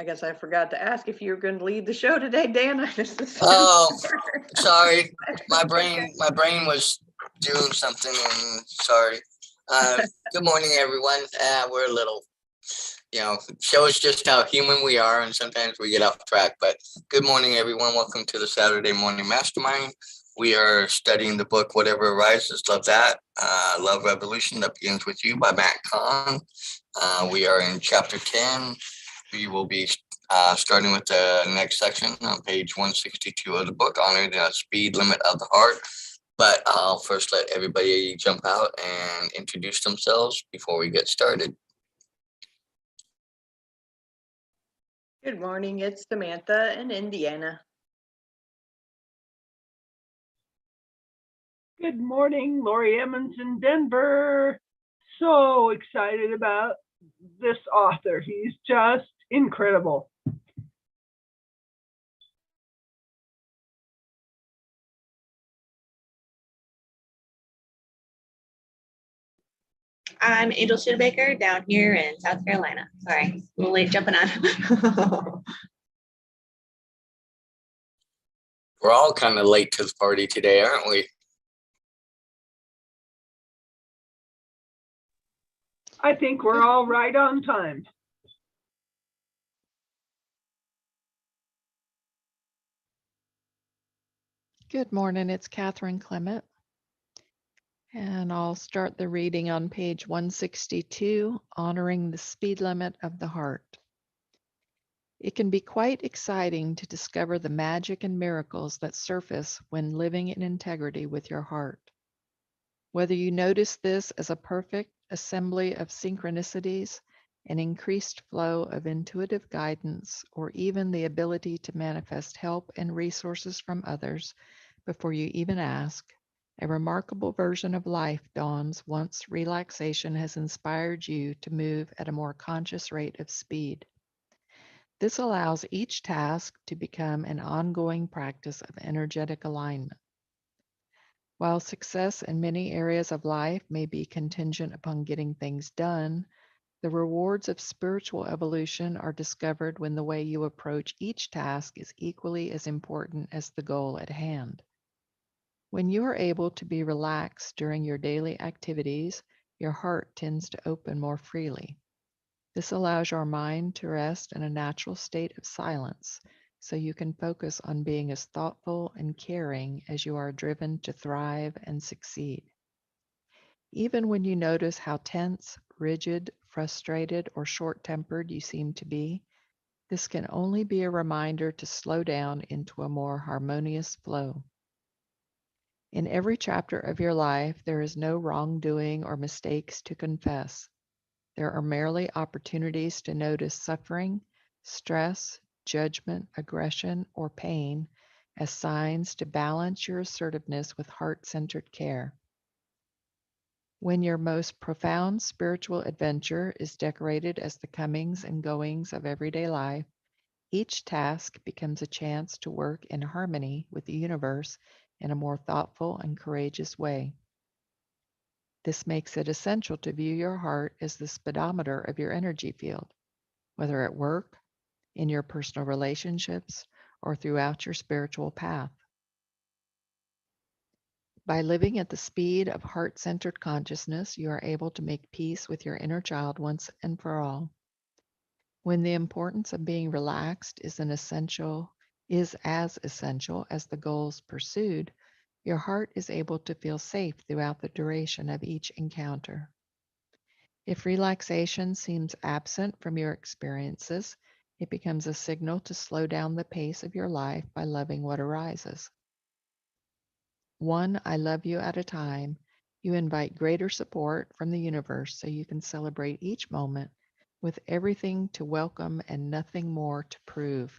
I guess I forgot to ask if you were going to lead the show today, Dan. I just assumed. Oh, sorry. My brain was doing something, and sorry. Good morning, everyone. We're a little, shows just how human we are, and sometimes we get off track. But good morning, everyone. Welcome to the Saturday Morning Mastermind. We are studying the book Whatever Arises, Love That, Love Revolution That Begins With You by Matt Kahn. We are in chapter 10. We will be starting with the next section on page 162 of the book, Honoring the Speed Limit of the Heart. But I'll first let everybody jump out and introduce themselves before we get started. Good morning, it's Samantha in Indiana. Good morning, Lori Emmons in Denver. So excited about this author. He's just incredible. I'm Angel Studebaker down here in South Carolina. Sorry, a little late jumping on. We're all kind of late to the party today, aren't we? I think we're all right on time. Good morning, it's Catherine Clement. And I'll start the reading on page 162, Honoring the Speed Limit of the Heart. It can be quite exciting to discover the magic and miracles that surface when living in integrity with your heart. Whether you notice this as a perfect assembly of synchronicities, an increased flow of intuitive guidance, or even the ability to manifest help and resources from others before you even ask, a remarkable version of life dawns once relaxation has inspired you to move at a more conscious rate of speed. This allows each task to become an ongoing practice of energetic alignment. While success in many areas of life may be contingent upon getting things done, the rewards of spiritual evolution are discovered when the way you approach each task is equally as important as the goal at hand. When you are able to be relaxed during your daily activities, your heart tends to open more freely. This allows your mind to rest in a natural state of silence, so you can focus on being as thoughtful and caring as you are driven to thrive and succeed. Even when you notice how tense, rigid, frustrated, or short-tempered you seem to be, this can only be a reminder to slow down into a more harmonious flow. In every chapter of your life, there is no wrongdoing or mistakes to confess. There are merely opportunities to notice suffering, stress, judgment, aggression, or pain as signs to balance your assertiveness with heart-centered care. When your most profound spiritual adventure is decorated as the comings and goings of everyday life, each task becomes a chance to work in harmony with the universe in a more thoughtful and courageous way. This makes it essential to view your heart as the speedometer of your energy field, whether at work, in your personal relationships, or throughout your spiritual path. By living at the speed of heart-centered consciousness, you are able to make peace with your inner child once and for all. When the importance of being relaxed is as essential as the goals pursued, your heart is able to feel safe throughout the duration of each encounter. If relaxation seems absent from your experiences, it becomes a signal to slow down the pace of your life by loving what arises. One I love you at a time, you invite greater support from the universe so you can celebrate each moment with everything to welcome and nothing more to prove.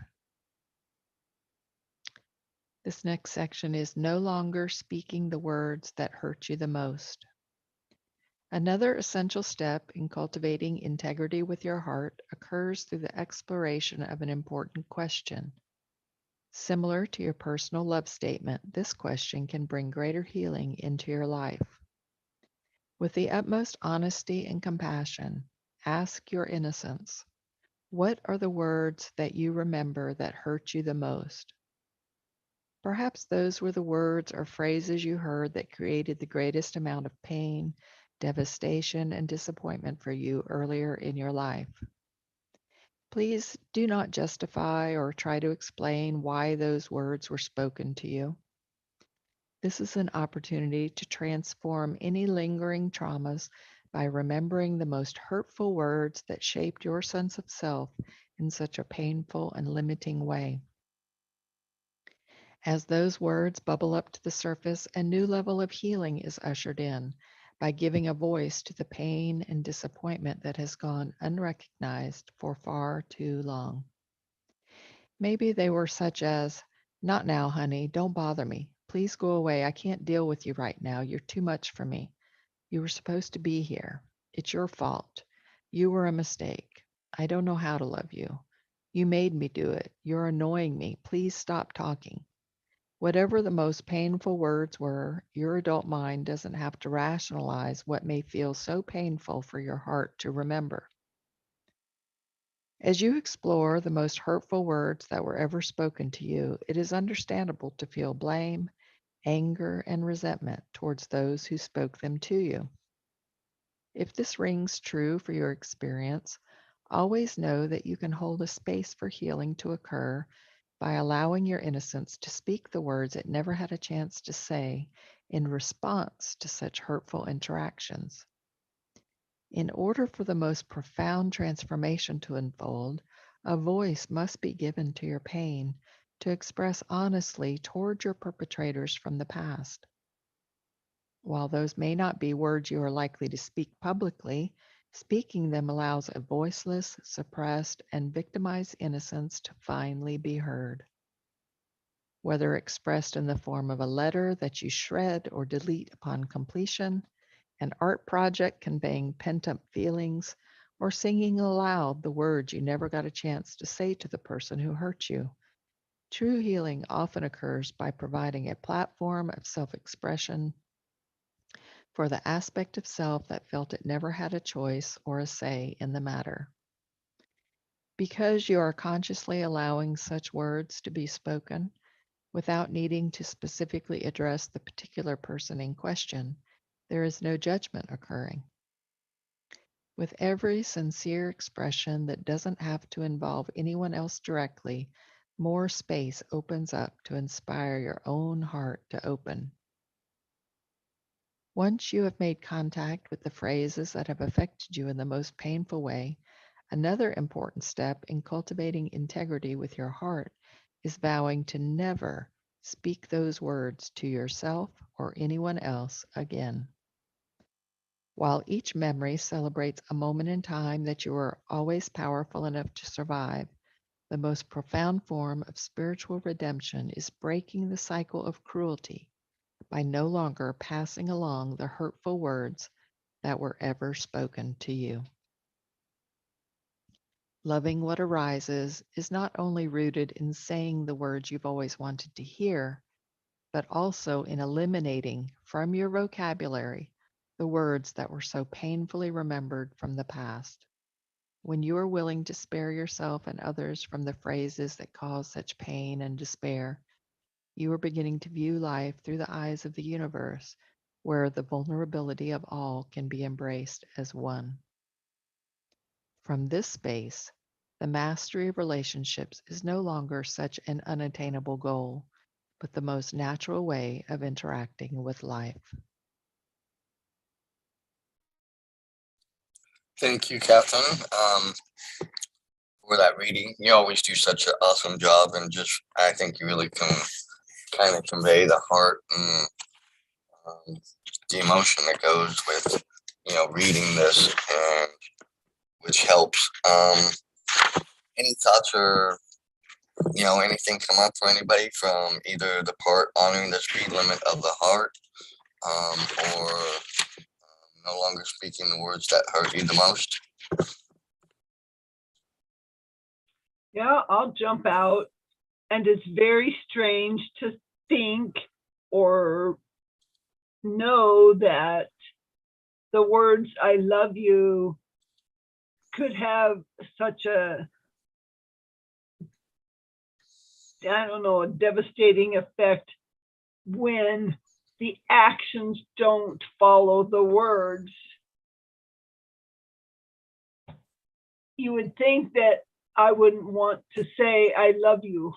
This next section is no longer speaking the words that hurt you the most. Another essential step in cultivating integrity with your heart occurs through the exploration of an important question. Similar to your personal love statement, this question can bring greater healing into your life. With the utmost honesty and compassion, ask your innocence, What are the words that you remember that hurt you the most? Perhaps those were the words or phrases you heard that created the greatest amount of pain, devastation, and disappointment for you earlier in your life. Please do not justify or try to explain why those words were spoken to you. This is an opportunity to transform any lingering traumas by remembering the most hurtful words that shaped your sense of self in such a painful and limiting way. As those words bubble up to the surface, a new level of healing is ushered in by giving a voice to the pain and disappointment that has gone unrecognized for far too long. Maybe they were such as, "Not now, honey, don't bother me. Please go away. I can't deal with you right now. You're too much for me. You were supposed to be here. It's your fault. You were a mistake. I don't know how to love you. You made me do it. You're annoying me. Please stop talking." Whatever the most painful words were, your adult mind doesn't have to rationalize what may feel so painful for your heart to remember. As you explore the most hurtful words that were ever spoken to you, it is understandable to feel blame, anger, and resentment towards those who spoke them to you. If this rings true for your experience, always know that you can hold a space for healing to occur by allowing your innocence to speak the words it never had a chance to say in response to such hurtful interactions. In order for the most profound transformation to unfold, a voice must be given to your pain to express honestly toward your perpetrators from the past. While those may not be words you are likely to speak publicly, speaking them allows a voiceless, suppressed, and victimized innocence to finally be heard. Whether expressed in the form of a letter that you shred or delete upon completion, an art project conveying pent-up feelings, or singing aloud the words you never got a chance to say to the person who hurt you. True healing often occurs by providing a platform of self-expression for the aspect of self that felt it never had a choice or a say in the matter. Because you are consciously allowing such words to be spoken, without needing to specifically address the particular person in question, there is no judgment occurring. With every sincere expression that doesn't have to involve anyone else directly, more space opens up to inspire your own heart to open. Once you have made contact with the phrases that have affected you in the most painful way, another important step in cultivating integrity with your heart is vowing to never speak those words to yourself or anyone else again. While each memory celebrates a moment in time that you are always powerful enough to survive, the most profound form of spiritual redemption is breaking the cycle of cruelty by no longer passing along the hurtful words that were ever spoken to you. Loving what arises is not only rooted in saying the words you've always wanted to hear, but also in eliminating from your vocabulary the words that were so painfully remembered from the past. When you are willing to spare yourself and others from the phrases that cause such pain and despair, you are beginning to view life through the eyes of the universe, where the vulnerability of all can be embraced as one. From this space, the mastery of relationships is no longer such an unattainable goal, but the most natural way of interacting with life. Thank you, Catherine, for that reading. You always do such an awesome job, and just I think you really can kind of convey the heart and the emotion that goes with reading this, and which helps. Any thoughts or anything come up for anybody from either the part honoring the speed limit of the heart, or no longer speaking the words that hurt you the most? Yeah, I'll jump out. And it's very strange to think or know that the words "I love you" could have such a I don't know, a devastating effect when the actions don't follow the words. You would think that I wouldn't want to say I love you,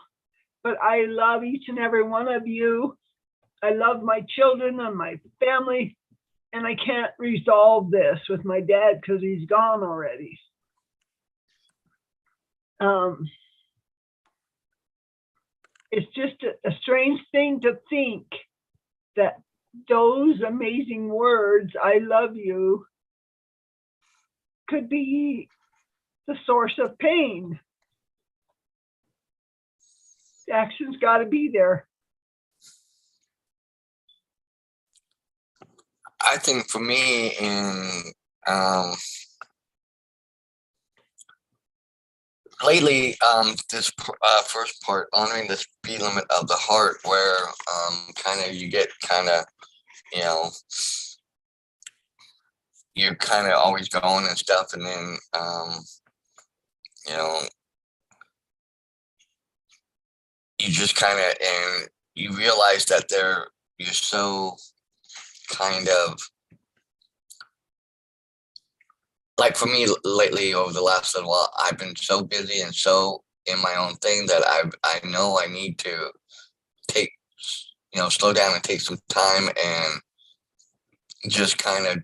but I love each and every one of you. I love my children and my family, and I can't resolve this with my dad because he's gone already. It's just a strange thing to think that those amazing words, I love you, could be the source of pain. The action's got to be there. I think for me, in lately, this first part, honoring the speed limit of the heart, where kind of you get kind of, you know, you're kind of always going and stuff, and then you know, you just kind of, and you realize that you're so kind of, like for me lately over the last little while, I've been so busy and so in my own thing that I know I need to take, slow down and take some time and just kind of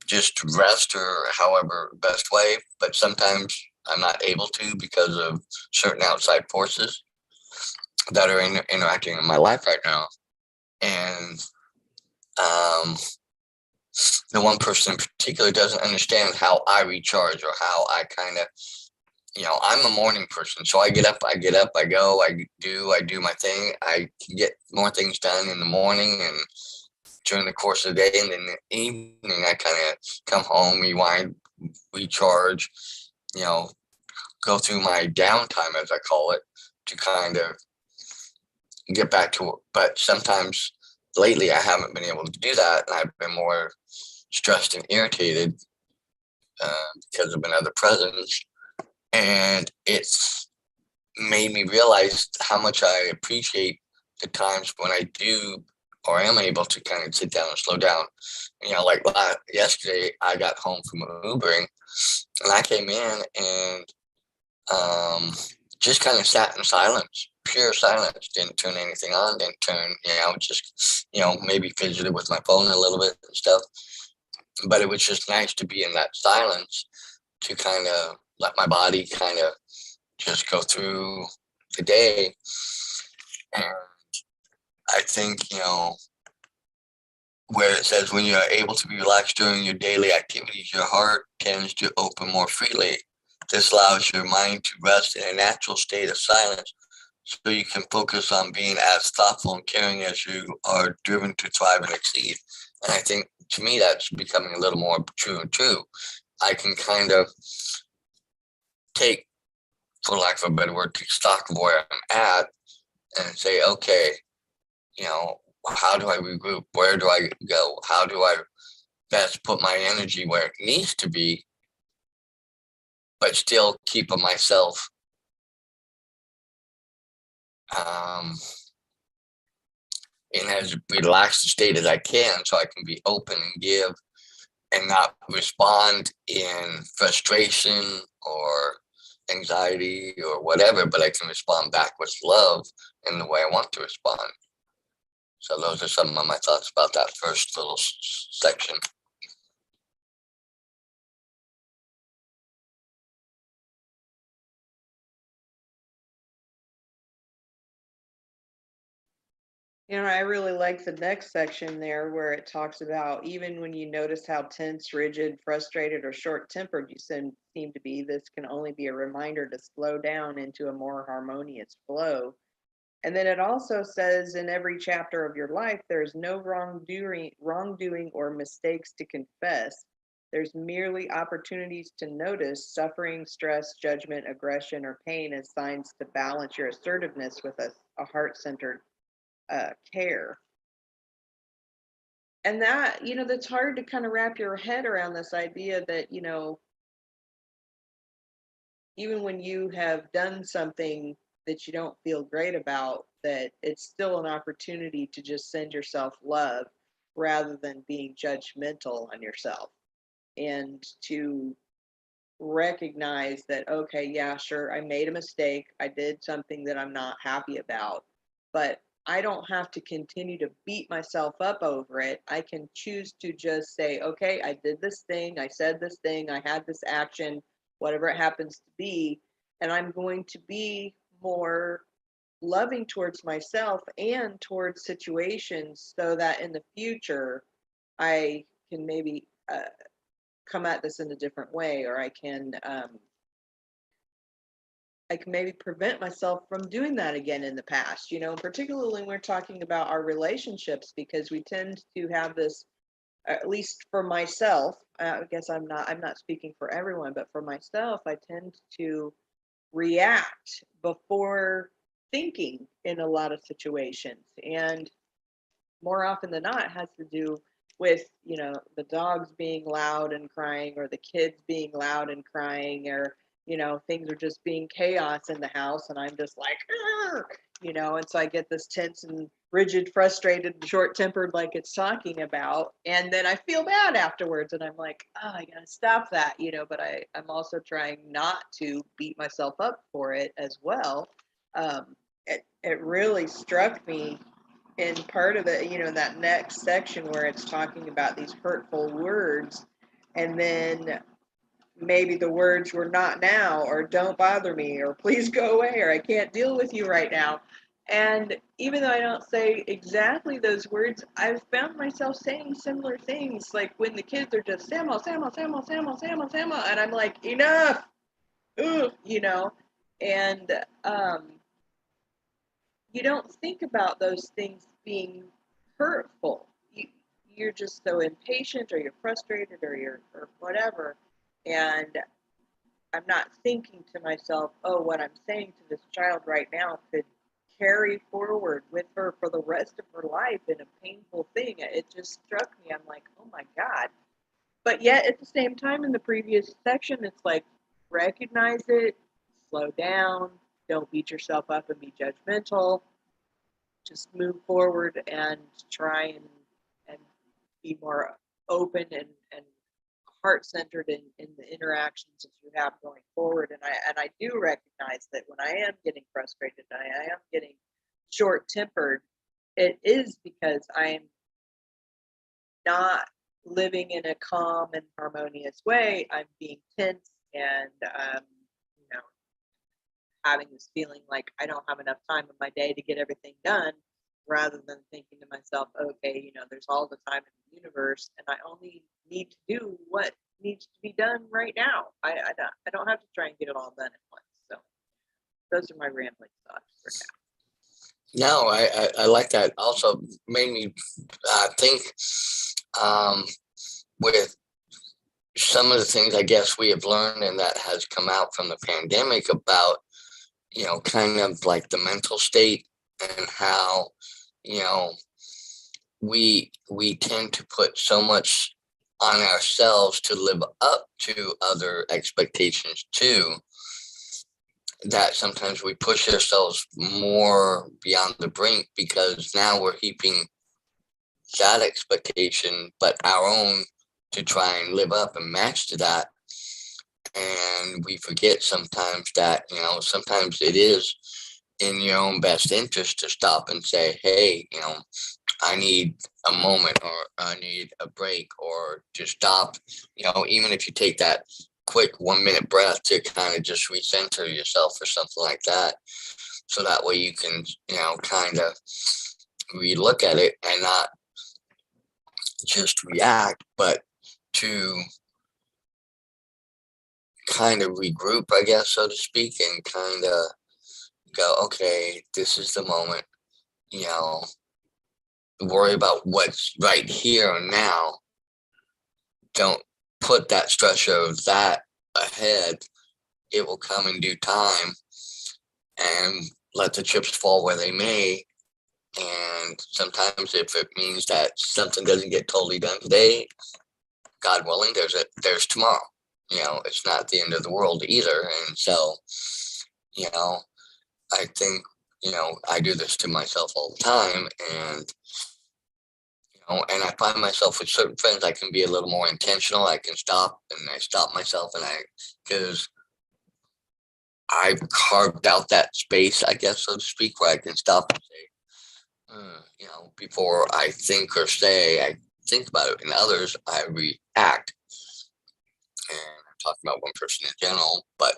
just rest, or however best way. But sometimes I'm not able to because of certain outside forces that are interacting in my life right now. And the one person in particular doesn't understand how I recharge, or how I kind of, I'm a morning person. So I get up, I go, I do my thing. I can get more things done in the morning and during the course of the day. And then in the evening, I kind of come home, rewind, recharge, go through my downtime, as I call it, to kind of get back to it. But sometimes lately I haven't been able to do that. And I've been more stressed and irritated because of another presence. And it's made me realize how much I appreciate the times when I do or am able to kind of sit down and slow down. Like yesterday, I got home from Ubering and I came in and just kind of sat in silence, pure silence, didn't turn anything on, didn't turn, just, maybe fidgeted with my phone a little bit and stuff. But it was just nice to be in that silence, to kind of let my body kind of just go through the day. And I think, where it says when you are able to be relaxed during your daily activities, your heart tends to open more freely. This allows your mind to rest in a natural state of silence, so you can focus on being as thoughtful and caring as you are driven to thrive and exceed. And I think, to me, that's becoming a little more true and true. I can kind of take, for lack of a better word, take stock of where I'm at and say, okay, how do I regroup? Where do I go? How do I best put my energy where it needs to be, but still keep myself in as relaxed a state as I can, so I can be open and give and not respond in frustration or anxiety or whatever, but I can respond back with love in the way I want to respond. So those are some of my thoughts about that first little section. I really like the next section there where it talks about even when you notice how tense, rigid, frustrated, or short-tempered you seem to be, this can only be a reminder to slow down into a more harmonious flow. And then it also says in every chapter of your life, there's no wrongdoing or mistakes to confess. There's merely opportunities to notice suffering, stress, judgment, aggression, or pain as signs to balance your assertiveness with a heart-centered care. And that, that's hard to kind of wrap your head around, this idea that, even when you have done something that you don't feel great about, that it's still an opportunity to just send yourself love rather than being judgmental on yourself, and to recognize that, okay, yeah, sure, I made a mistake. I did something that I'm not happy about, but I don't have to continue to beat myself up over it. I can choose to just say, okay, I did this thing, I said this thing, I had this action, whatever it happens to be, and I'm going to be more loving towards myself and towards situations, so that in the future I can maybe come at this in a different way, or I can maybe prevent myself from doing that again in the past, particularly when we're talking about our relationships, because we tend to have this, at least for myself, I guess I'm not speaking for everyone, but for myself, I tend to react before thinking in a lot of situations. And more often than not, it has to do with, the dogs being loud and crying, or the kids being loud and crying, or, things are just being chaos in the house. And I'm just like, "Arr!" And so I get this tense and rigid, frustrated, short tempered, like it's talking about. And then I feel bad afterwards. And I'm like, oh, I got to stop that, but I'm also trying not to beat myself up for it as well. It really struck me in part of it, that next section where it's talking about these hurtful words, and then maybe the words were "not now," or "don't bother me," or "please go away," or "I can't deal with you right now." And even though I don't say exactly those words, I've found myself saying similar things, like when the kids are just "Samuel, Samuel, Samuel, Samuel, Samuel, Samuel," and I'm like, enough, ugh, and you don't think about those things being hurtful. You're just so impatient, or you're frustrated, or whatever. And I'm not thinking to myself, oh, what I'm saying to this child right now could carry forward with her for the rest of her life in a painful thing. It just struck me. I'm like, oh my God. But yet at the same time, in the previous section, it's like, recognize it, slow down, don't beat yourself up and be judgmental, just move forward and try and be more open and heart-centered in the interactions that you have going forward. And I do recognize that when I am getting frustrated, and I am getting short-tempered, it is because I am not living in a calm and harmonious way. I'm being tense, and you know having this feeling like I don't have enough time in my day to get everything done, rather than thinking to myself, okay, there's all the time in the universe, and I only need to do what needs to be done right now. I don't have to try and get it all done at once. So those are my rambling thoughts for now. No, I like that. Also made me think with some of the things I guess we have learned and that has come out from the pandemic about, kind of like the mental state, and how, we tend to put so much on ourselves to live up to other expectations too, that sometimes we push ourselves more beyond the brink, because now we're heaping that expectation, but our own, to try and live up and match to that. And we forget sometimes that, sometimes it is in your own best interest to stop and say, hey, I need a moment, or I need a break, or to stop, even if you take that quick 1 minute breath to kind of just recenter yourself or something like that. So that way you can, kind of relook at it and not just react, but to kind of regroup, I guess, so to speak, and kind of go, okay, this is the moment, worry about what's right here and now. Don't put that stress of that ahead. It will come in due time, and let the chips fall where they may. And sometimes if it means that something doesn't get totally done today, God willing, there's tomorrow. It's not the end of the world either. And so, I think, I do this to myself all the time, and and I find myself with certain friends, I can be a little more intentional. I can stop, and I stop myself, because I've carved out that space, I guess, so to speak, where I can stop and say, before I think or say, I think about it. In others, I react. And I'm talking about one person in general, but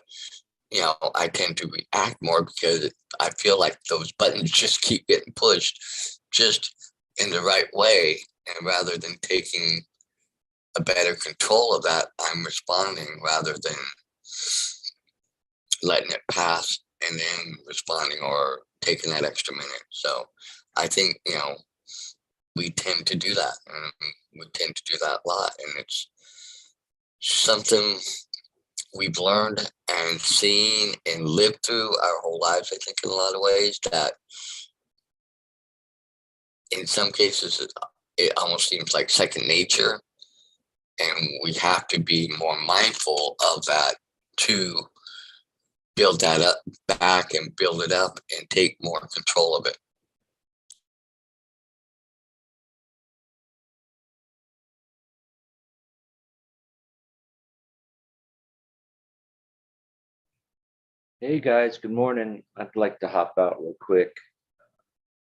I tend to react more because I feel like those buttons just keep getting pushed just in the right way. And rather than taking a better control of that, I'm responding rather than letting it pass and then responding or taking that extra minute. So I think, we tend to do that, and we tend to do that a lot. And it's something we've learned and seen and lived through our whole lives, I think, in a lot of ways, that in some cases it almost seems like second nature. And we have to be more mindful of that to build that up back and build it up and take more control of it. Hey guys, good morning. I'd like to hop out real quick.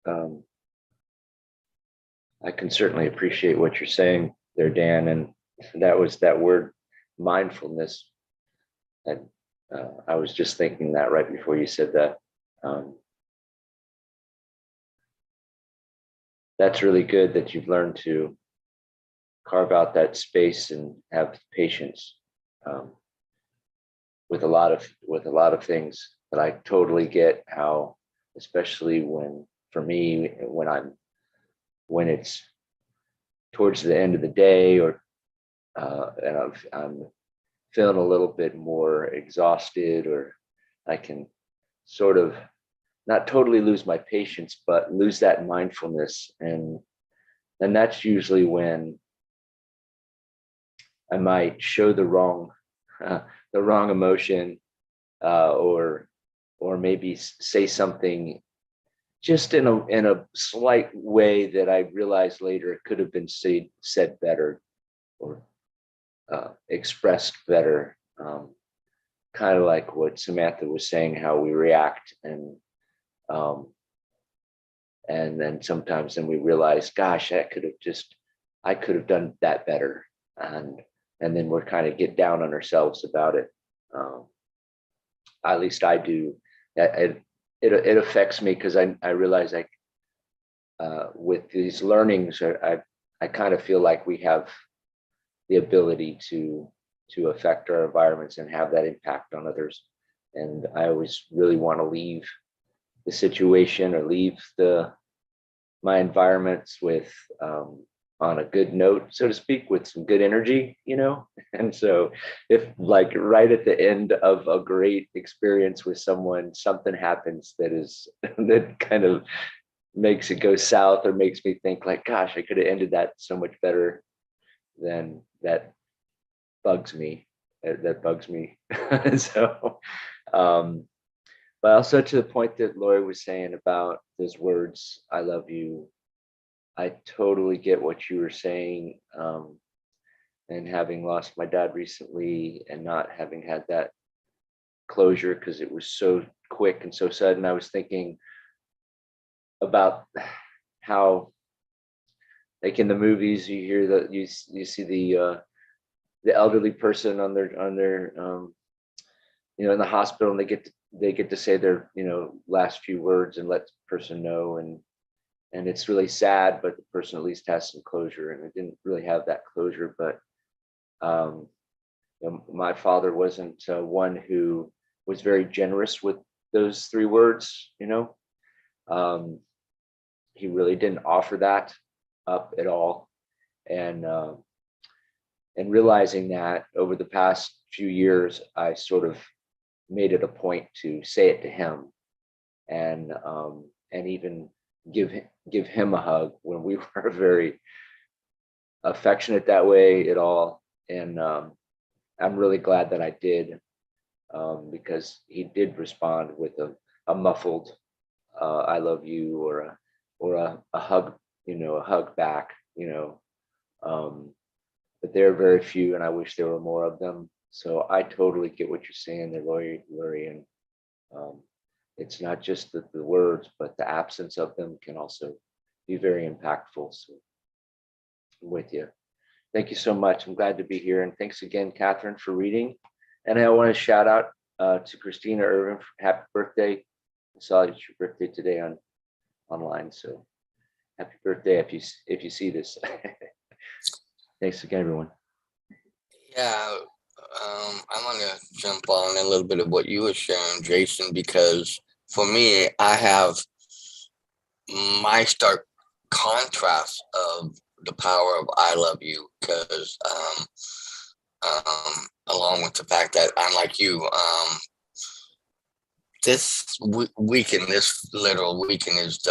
I can certainly appreciate what you're saying there, Dan, and that was that word mindfulness. And I was just thinking that right before you said that. That's really good that you've learned to carve out that space and have patience with a lot of things. But I totally get how, especially for me, when it's towards the end of the day, or and I'm feeling a little bit more exhausted, or I can sort of not totally lose my patience, but lose that mindfulness. And that's usually when I might show the wrong emotion, or maybe say something just in a slight way that I realized later it could have been said better, or expressed better. Kind of like what Samantha was saying, how we react, and then sometimes then we realize, gosh, I could have done that better, and then we're kind of get down on ourselves about it. At least I do. It affects me because I realize with these learnings, I kind of feel like we have the ability to affect our environments and have that impact on others. And I always really want to leave the situation, or leave my environments with on a good note, so to speak, with some good energy, And so if, like, right at the end of a great experience with someone, something happens that kind of makes it go south, or makes me think like, gosh, I could have ended that so much better, then that bugs me. So but also, to the point that Lori was saying about those words, I love you, I totally get what you were saying. And having lost my dad recently, and not having had that closure because it was so quick and so sudden, I was thinking about how, like in the movies, you hear that you see the elderly person on their in the hospital, and they get to say their last few words and let the person know, and it's really sad, but the person at least has some closure. And I didn't really have that closure. But my father wasn't one who was very generous with those 3 words. He really didn't offer that up at all. And realizing that over the past few years, I sort of made it a point to say it to him, and even give him a hug when we were very affectionate that way at all. And I'm really glad that I did, because he did respond with a muffled I love you, or a hug, a hug back, but there are very few, and I wish there were more of them. So I totally get what you're saying there, Lori, and it's not just the words, but the absence of them can also be very impactful. So I'm with you. Thank you so much. I'm glad to be here, and thanks again, Catherine, for reading. And I want to shout out to Christina Irvin for happy birthday. I saw it's your birthday today online, so happy birthday if you see this. Thanks again, everyone. Yeah, I want to jump on a little bit of what you were sharing, Jason, because for me, I have my stark contrast of the power of I love you, because along with the fact that I'm like you, this weekend, this literal weekend is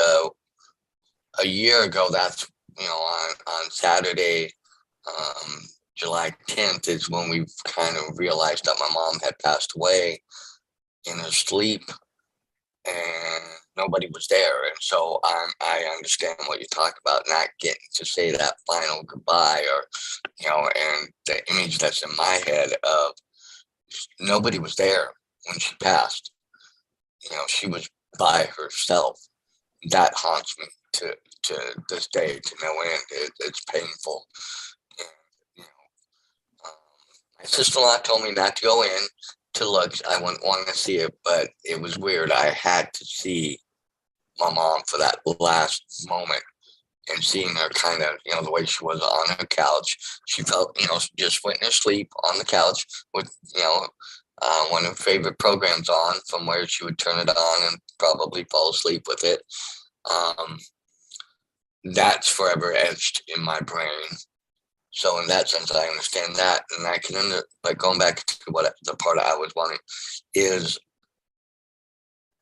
a year ago. That's, on Saturday, July 10th is when we kind of realized that my mom had passed away in her sleep, and nobody was there. And so I understand what you talk about, not getting to say that final goodbye, or, and the image that's in my head of nobody was there when she passed. She was by herself. That haunts me to this day, to no end. It's painful. And, my sister-in-law told me not to go in to look. I wouldn't want to see it, but it was weird. I had to see my mom for that last moment, and seeing her kind of, the way she was on her couch. She felt, just went in her sleep on the couch with, one of her favorite programs on, from where she would turn it on and probably fall asleep with it. That's forever etched in my brain. So in that sense, I understand that, and I can like going back to what the part I was wanting is,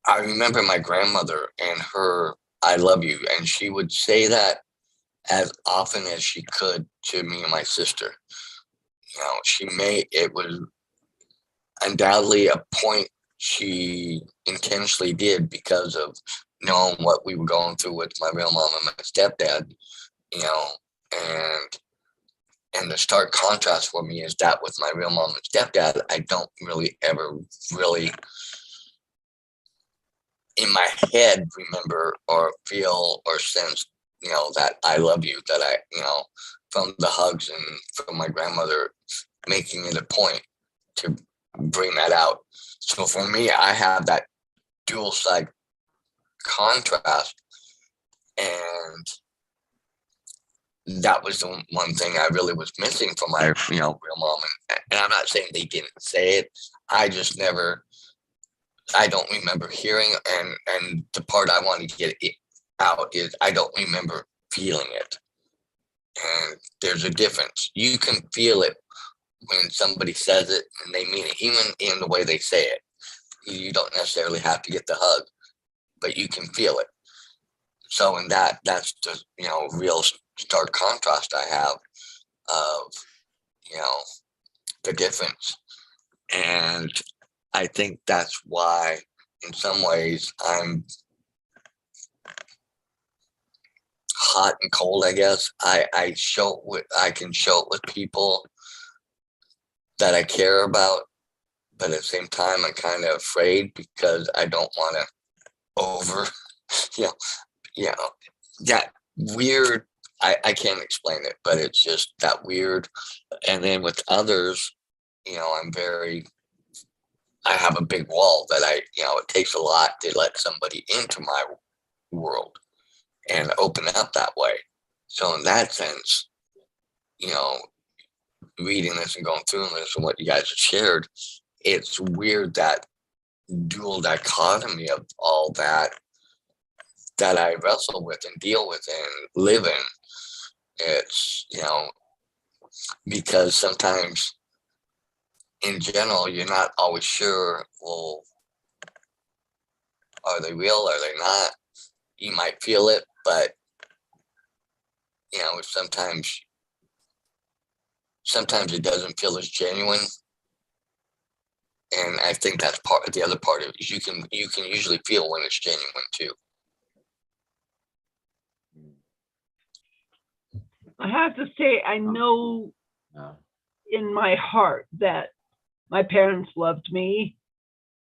I remember my grandmother and her "I love you," and she would say that as often as she could to me and my sister. It was undoubtedly a point she intentionally did, because of knowing what we were going through with my real mom and my stepdad, and the stark contrast for me is that with my real mom and stepdad, I don't really ever really in my head remember or feel or sense, that I love you, that I, from the hugs and from my grandmother making it a point to bring that out. So for me, I have that dual side contrast, and that was the one thing I really was missing from my, real mom. And I'm not saying they didn't say it. I just I don't remember hearing, and the part I want to get it out is I don't remember feeling it. And there's a difference. You can feel it when somebody says it and they mean it, even in the way they say it. You don't necessarily have to get the hug, but you can feel it. So in that's the, real stark contrast I have of, the difference. And I think that's why, in some ways, I'm hot and cold. I guess I can show it with people that I care about, but at the same time, I'm kind of afraid, because I don't want to over, you know, that weird. I can't explain it, but it's just that weird. And then with others, I have a big wall that it takes a lot to let somebody into my world and open up that way. So in that sense, reading this and going through this and what you guys have shared, it's weird, that dual dichotomy of all that I wrestle with and deal with and live in. It's, because sometimes in general, you're not always sure, well, are they real? Are they not? You might feel it, but sometimes it doesn't feel as genuine. And I think that's part of the other part of it is you can usually feel when it's genuine too. I have to say, I know in my heart that my parents loved me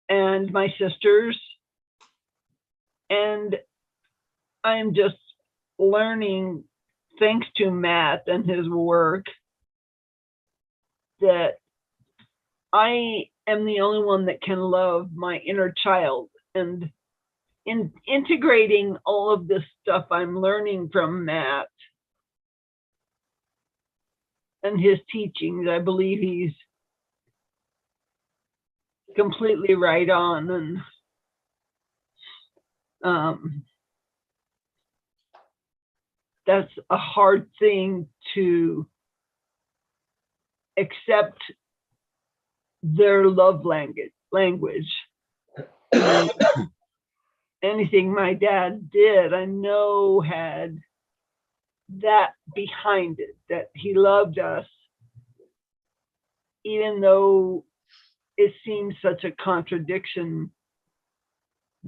and my sisters. And I'm just learning, thanks to Matt and his work, that I am the only one that can love my inner child. And in integrating all of this stuff I'm learning from Matt and his teachings, I believe he's completely right on. And that's a hard thing to accept their love language. And anything my dad did, I know had that behind it, that he loved us, even though it seems such a contradiction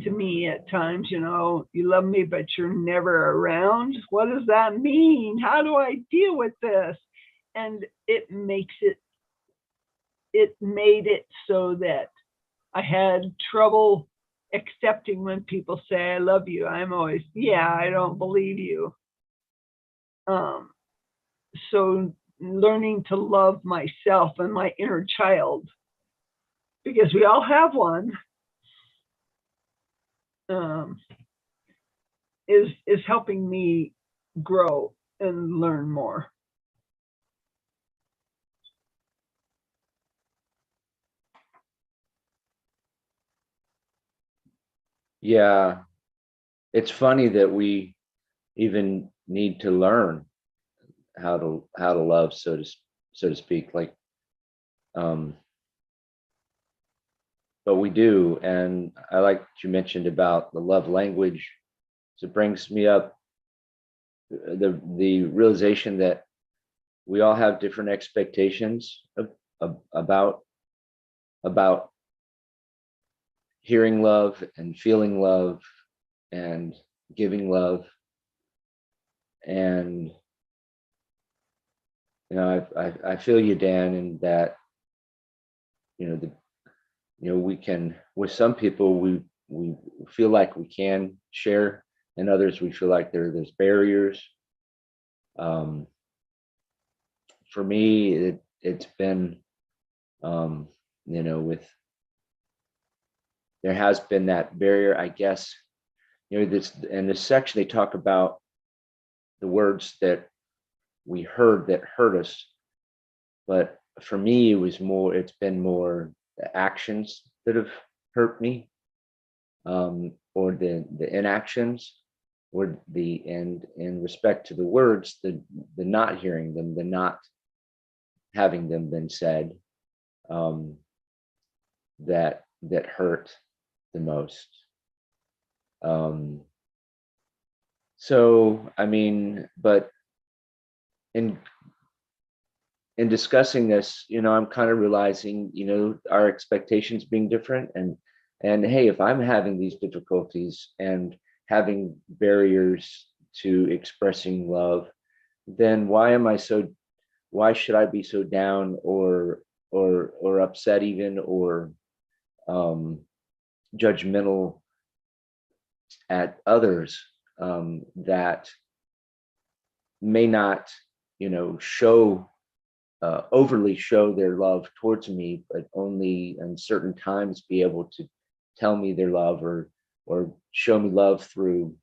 to me at times. You know, you love me, but you're never around. What does that mean? How do I deal with this? And it made it so that I had trouble accepting when people say, I love you. I'm always, yeah, I don't believe you. So learning to love myself and my inner child, because we all have one, is helping me grow and learn more. Yeah, it's funny that we even need to learn how to love, so to speak. Like, but we do, and I like what you mentioned about the love language. So it brings me up the realization that we all have different expectations about hearing love and feeling love and giving love. And you know, I feel you, Dan, in that, we can, with some people we feel like we can share, and others we feel like there's barriers. For me, it's been, with, there has been that barrier, I guess. This, in this section they talk about the words that we heard that hurt us, but for me it's been more the actions that have hurt me, or the inactions, or in respect to the words, the not hearing them, the not having them been said, that hurt the most. So I mean, but in discussing this, I'm kind of realizing, our expectations being different, and hey, if I'm having these difficulties and having barriers to expressing love, then why should I be so down or upset even, or judgmental at others that may not, show overly show their love towards me, but only in certain times be able to tell me their love, or show me love through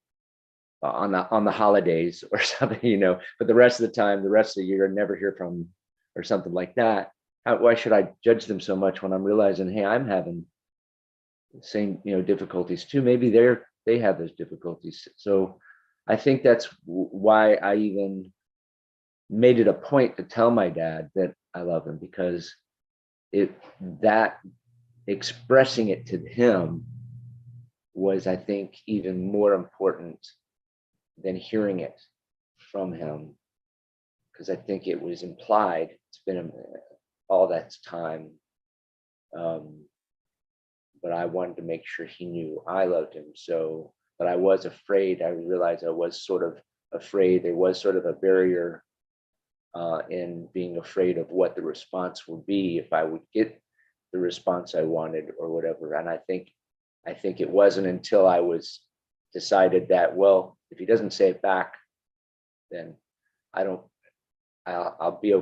on the holidays or something, but the rest of the time, the rest of the year, I never hear from them or something like that. Why should I judge them so much when I'm realizing, hey, I'm having the same, difficulties too. Maybe they have those difficulties. So I think that's why I even made it a point to tell my dad that I love him, because that expressing it to him was, I think, even more important than hearing it from him, because I think it was implied. It's been all that time, but I wanted to make sure he knew I loved him. So, but I was afraid. I realized I was sort of afraid. There was sort of a barrier in being afraid of what the response would be if I would get the response I wanted or whatever. And I think it wasn't until I was decided that, well, if he doesn't say it back, then I'll be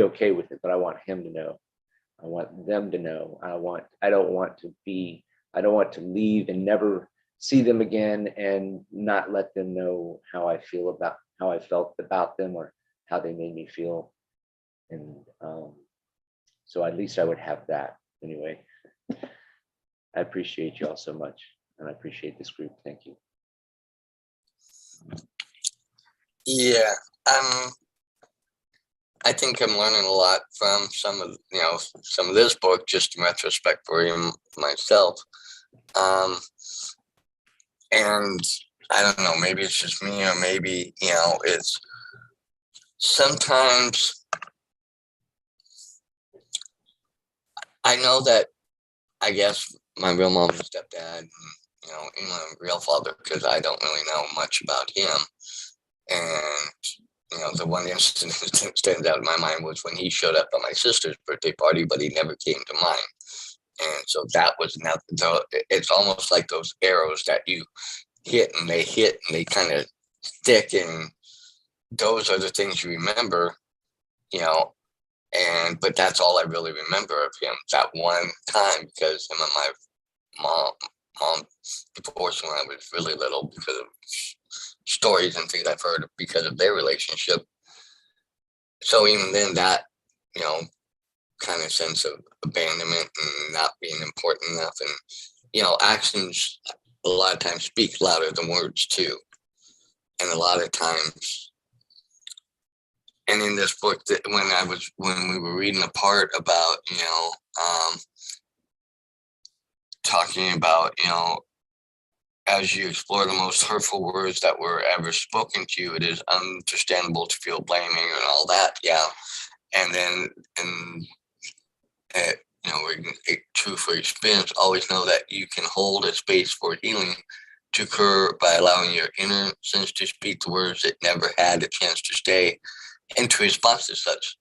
okay with it. But I want him to know. I want them to know. I don't want to leave and never see them again and not let them know how I felt about them or how they made me feel. And so at least I would have that anyway. I appreciate you all so much, and I appreciate this group. Thank you. Yeah, I think I'm learning a lot from some of this book, just in retrospect for him myself. And I don't know, maybe it's just me, or maybe, it's sometimes I know that, I guess, my real mom and stepdad, and, even my real father, because I don't really know much about him. And, the one incident that stands out in my mind was when he showed up at my sister's birthday party, but he never came to mine. And so that was now, it's almost like those arrows that you hit and they kind of stick, and those are the things you remember, but that's all I really remember of him, that one time, because him and my mom divorced when I was really little because of stories and things I've heard because of their relationship. So even then, that, kind of sense of abandonment and not being important enough, and, actions a lot of times speak louder than words too. And a lot of times, and in this book, that when we were reading a part about, talking about, as you explore the most hurtful words that were ever spoken to you, it is understandable to feel blaming and all that. Yeah. And then, true for experience, always know that you can hold a space for healing to occur by allowing your inner sense to speak the words that never had a chance to stay and to respond to such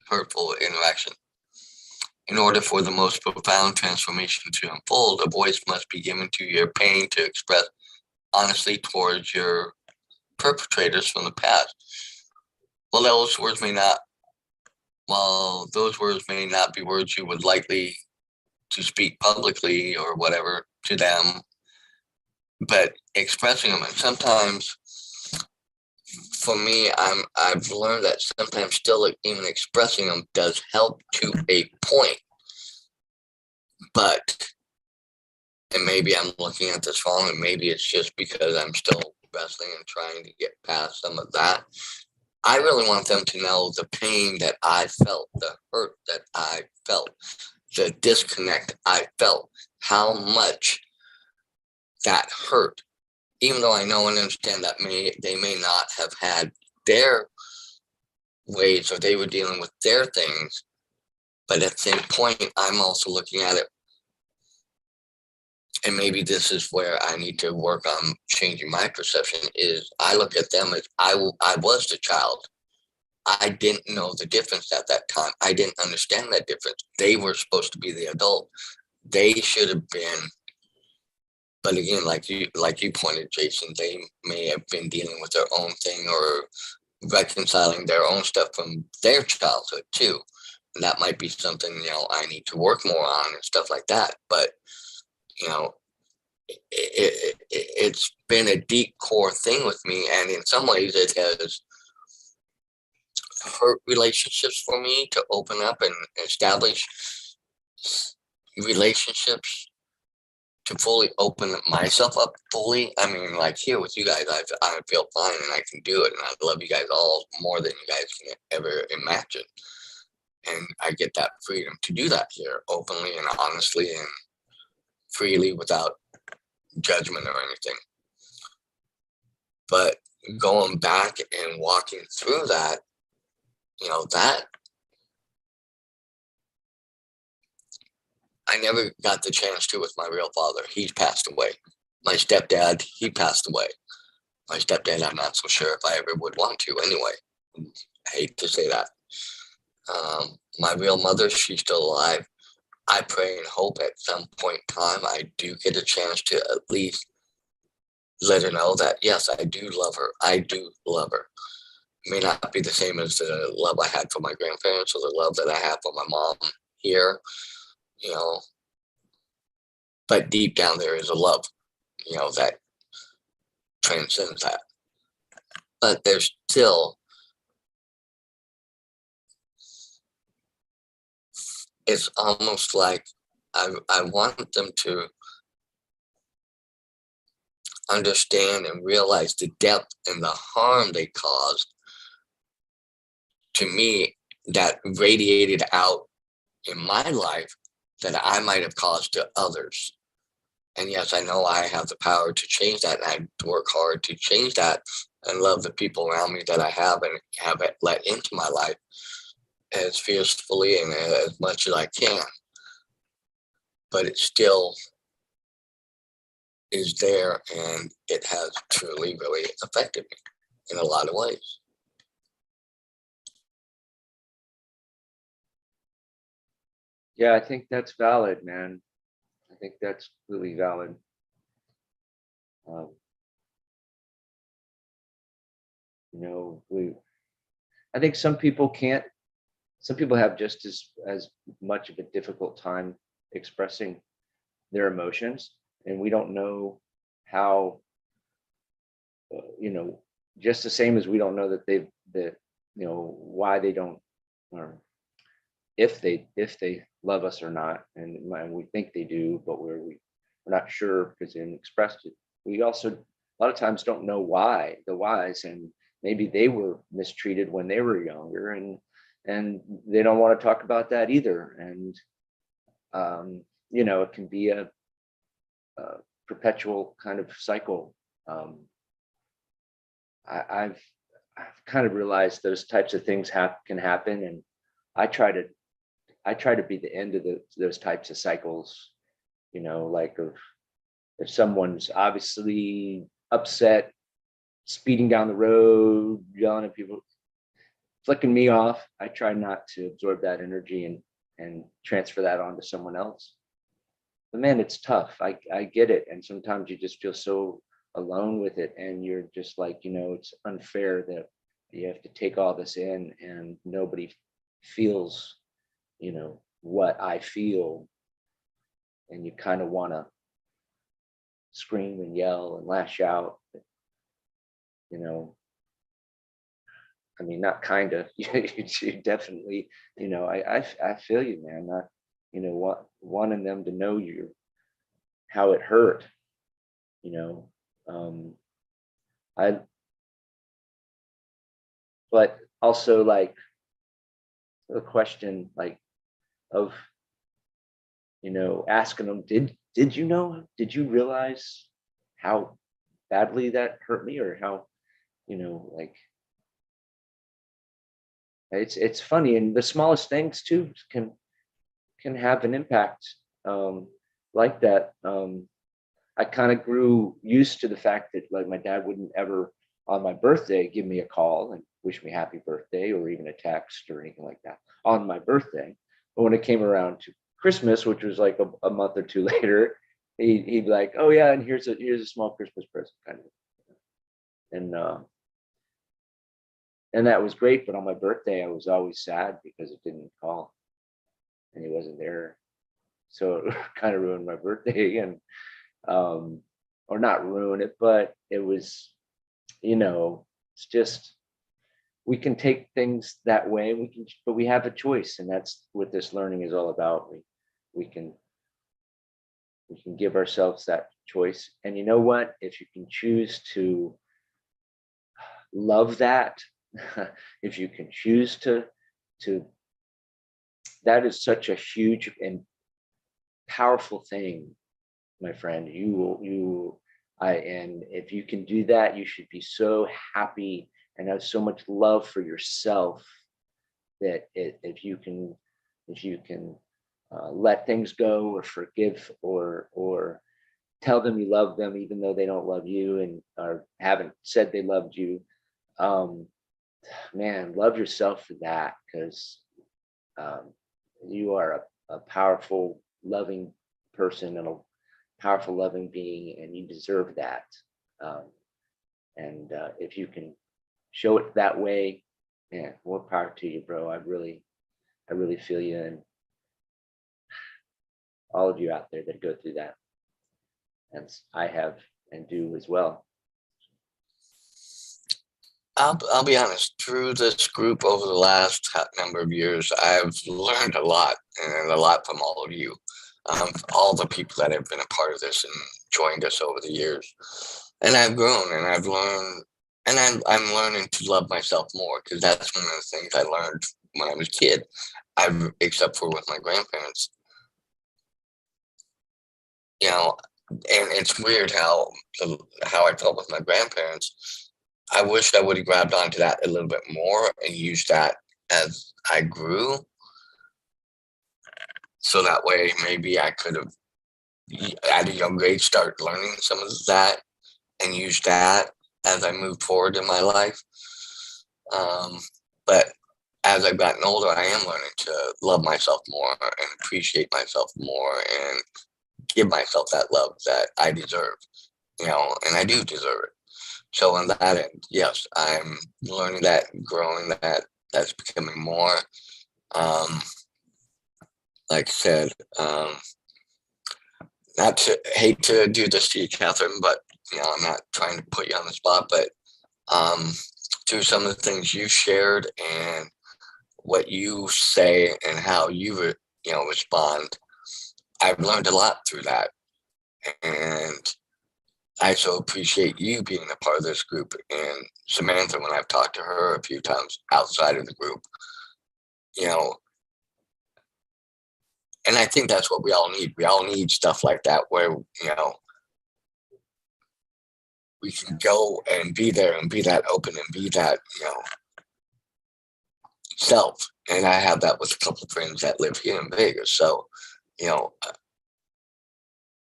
hurtful interaction. In order for the most profound transformation to unfold, a voice must be given to your pain to express honestly towards your perpetrators from the past. While those words may not be words you would likely to speak publicly or whatever to them, but expressing them, and sometimes for me, I've learned that sometimes still even expressing them does help to a point. But, and maybe I'm looking at this wrong, and maybe it's just because I'm still wrestling and trying to get past some of that. I really want them to know the pain that I felt, the hurt that I felt, the disconnect I felt, how much that hurt. Even though I know and understand that they may not have had their ways, or they were dealing with their things, but at the same point, I'm also looking at it, and maybe this is where I need to work on changing my perception, is I look at them as I was the child. I didn't know the difference at that time. I didn't understand that difference. They were supposed to be the adult. They should have been. But again, like you pointed, Jason, they may have been dealing with their own thing or reconciling their own stuff from their childhood too. And that might be something, I need to work more on and stuff like that. But, it's been a deep core thing with me. And in some ways it has hurt relationships for me to open up and establish relationships, to fully open myself up fully. I mean, like here with you guys, I feel fine and I can do it. And I love you guys all more than you guys can ever imagine. And I get that freedom to do that here openly and honestly and freely without judgment or anything. But going back and walking through that, that I never got the chance to with my real father. He's passed away. My stepdad, he passed away. My stepdad, I'm not so sure if I ever would want to anyway. I hate to say that. My real mother, she's still alive. I pray and hope at some point in time I do get a chance to at least let her know that, yes, I do love her. I do love her. It may not be the same as the love I had for my grandparents or the love that I have for my mom here, you know, but deep down there is a love, you know, that transcends that. But there's still, it's almost like I want them to understand and realize the depth and the harm they caused to me that radiated out in my life that I might have caused to others. And yes, I know I have the power to change that, and I work hard to change that and love the people around me that I have and have it let into my life as fiercely and as much as I can. But it still is there, and it has truly really affected me in a lot of ways. Yeah, I think that's valid, man. I think that's really valid. You know, I think some people have just as much of a difficult time expressing their emotions, and we don't know how, you know, just the same as we don't know that you know, why they don't, or if they love us or not, and we think they do, but we're not sure because they haven't expressed it. We also a lot of times don't know why, the whys, and maybe they were mistreated when they were younger, and they don't want to talk about that either. And you know, it can be a perpetual kind of cycle. I've kind of realized those types of things can happen, and I try to be the end of those types of cycles. You know, like if someone's obviously upset, speeding down the road, yelling at people, flicking me off, I try not to absorb that energy and transfer that onto someone else. But man, it's tough. I get it. And sometimes you just feel so alone with it, and you're just like, you know, it's unfair that you have to take all this in and nobody feels, you know, what I feel. And you kind of want to scream and yell and lash out, you know. I mean, not kind of, you definitely, you know, I feel you, man. Not, you know, wanting them to know how it hurt, you know. But also like the question, like, of, you know, asking them, did you know, did you realize how badly that hurt me, or how, you know, like, it's funny, and the smallest things too can have an impact like that. I kind of grew used to the fact that, like, my dad wouldn't ever on my birthday give me a call and wish me happy birthday, or even a text or anything like that on my birthday. But when it came around to Christmas, which was like a month or two later, he'd be like, oh yeah, and here's a small Christmas present, kind of. And that was great, but on my birthday I was always sad because it didn't call and he wasn't there. So it kind of ruined my birthday again. Or not ruin it, but it was, you know, it's just, we can take things that way, but we have a choice, and that's what this learning is all about. We can give ourselves that choice. And you know what, if you can choose to love that, if you can choose to that is such a huge and powerful thing, my friend. And if you can do that, you should be so happy and have so much love for yourself that if you can let things go or forgive or tell them you love them even though they don't love you and or haven't said they loved you. Man, love yourself for that, because you are a powerful, loving person and a powerful, loving being, and you deserve that. Um, and if you can show it that way, yeah, more power to you, bro. I really feel you, and all of you out there that go through that, and I have and do as well. I'll be honest, through this group over the last number of years, I've learned a lot, and a lot from all of you. All the people that have been a part of this and joined us over the years. And I've grown and I've learned, and I'm learning to love myself more, because that's one of the things I learned when I was a kid. Except for with my grandparents. You know, and it's weird how I felt with my grandparents. I wish I would have grabbed onto that a little bit more and used that as I grew. So that way, maybe I could have, at a young age, start learning some of that and use that as I moved forward in my life. But as I've gotten older, I am learning to love myself more and appreciate myself more and give myself that love that I deserve, and I do deserve it. So on that end, yes, I'm learning that, growing that. That's becoming more. Like I said, not to hate to do this to you, Catherine, but I'm not trying to put you on the spot, but through some of the things you shared and what you say and how you respond, I've learned a lot through that, and I so appreciate you being a part of this group. And Samantha, when I've talked to her a few times outside of the group, and I think that's what we all need. We all need stuff like that where, we can go and be there and be that open and be that, self. And I have that with a couple of friends that live here in Vegas. So,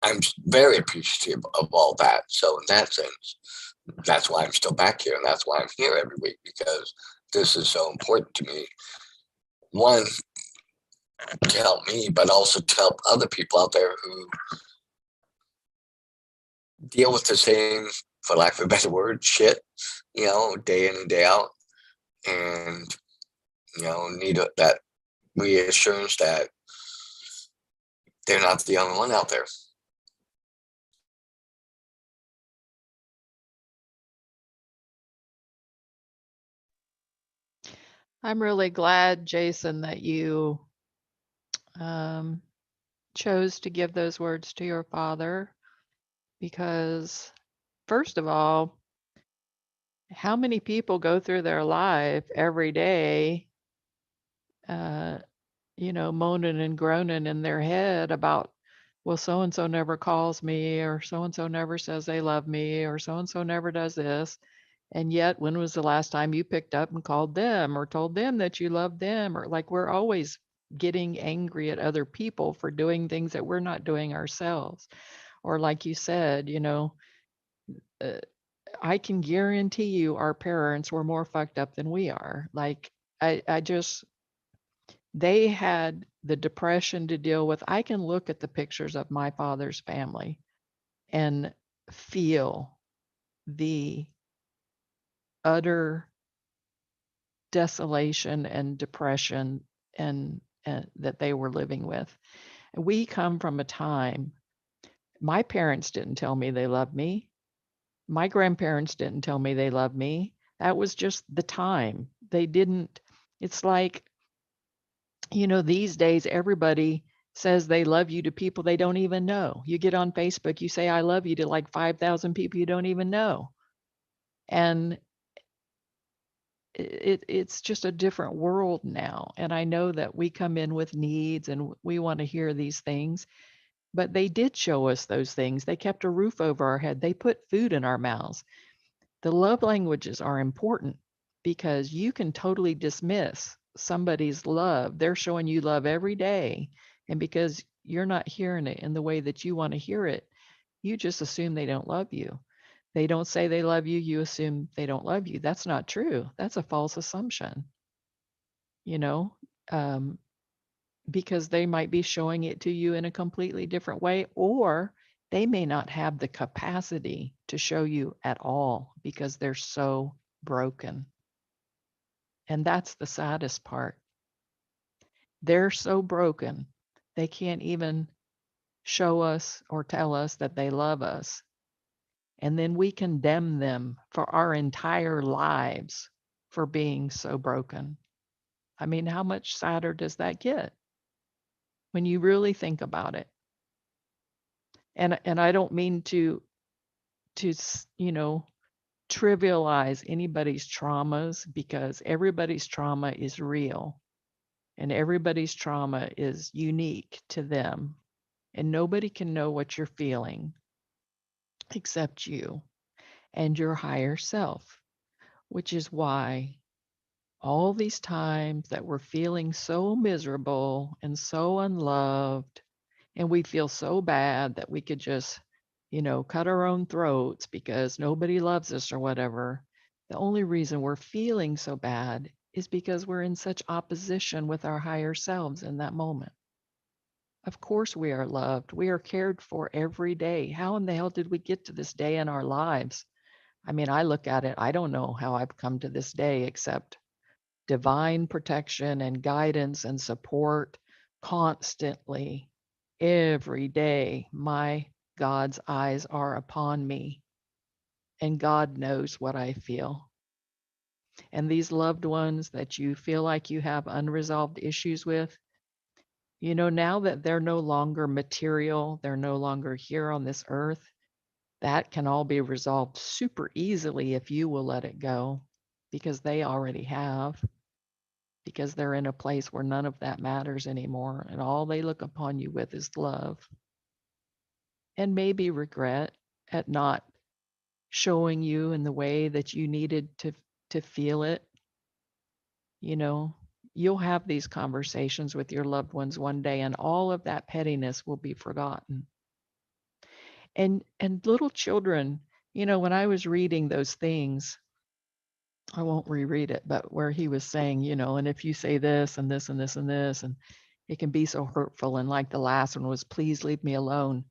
I'm very appreciative of all that. So in that sense, that's why I'm still back here. And that's why I'm here every week, because this is so important to me. One, to help me, but also to help other people out there who deal with the same, for lack of a better word, shit, day in and day out. And, need that reassurance that they're not the only one out there. I'm really glad, Jason, that you chose to give those words to your father, because first of all, how many people go through their life every day, moaning and groaning in their head about, well, so-and-so never calls me, or so-and-so never says they love me, or so-and-so never does this. And yet, when was the last time you picked up and called them or told them that you love them? Or like, we're always getting angry at other people for doing things that we're not doing ourselves. Or like you said, I can guarantee you our parents were more fucked up than we are. Like, they had the depression to deal with. I can look at the pictures of my father's family and feel the utter desolation and depression and that they were living with. We come from a time, my parents didn't tell me they loved me. My grandparents didn't tell me they loved me. That was just the time. They didn't. It's like, these days everybody says they love you to people they don't even know. You get on Facebook, you say I love you to like 5,000 people you don't even know. And it's just a different world now. And I know that we come in with needs and we want to hear these things, but they did show us those things. They kept a roof over our head. They put food in our mouths. The love languages are important, because you can totally dismiss somebody's love. They're showing you love every day, And because you're not hearing it in the way that you want to hear it, you just assume they don't love you. They don't say they love you, you assume they don't love you. That's not true. That's a false assumption, you know, um, because they might be showing it to you in a completely different way, or they may not have the capacity to show you at all because they're so broken. And that's the saddest part. They're so broken, they can't even show us or tell us that they love us. And then we condemn them for our entire lives for being so broken. I mean, how much sadder does that get when you really think about it? And I don't mean to trivialize anybody's traumas, because everybody's trauma is real and everybody's trauma is unique to them. And nobody can know what you're feeling except you and your higher self, which is why all these times that we're feeling so miserable and so unloved, and we feel so bad that we could just, cut our own throats because nobody loves us or whatever. The only reason we're feeling so bad is because we're in such opposition with our higher selves in that moment. Of course, we are loved. We are cared for every day. How in the hell did we get to this day in our lives? I mean, I look at it, I don't know how I've come to this day except divine protection and guidance and support constantly. Every day, my God's eyes are upon me, and God knows what I feel. And these loved ones that you feel like you have unresolved issues with, now that they're no longer material, they're no longer here on this earth, that can all be resolved super easily if you will let it go, because they already have, because they're in a place where none of that matters anymore. And all they look upon you with is love and maybe regret at not showing you in the way that you needed to feel it. You know, you'll have these conversations with your loved ones one day, and all of that pettiness will be forgotten. And little children, when I was reading those things, I won't reread it, but where he was saying, and if you say this and this and this and this, and it can be so hurtful. And like the last one was, please leave me alone.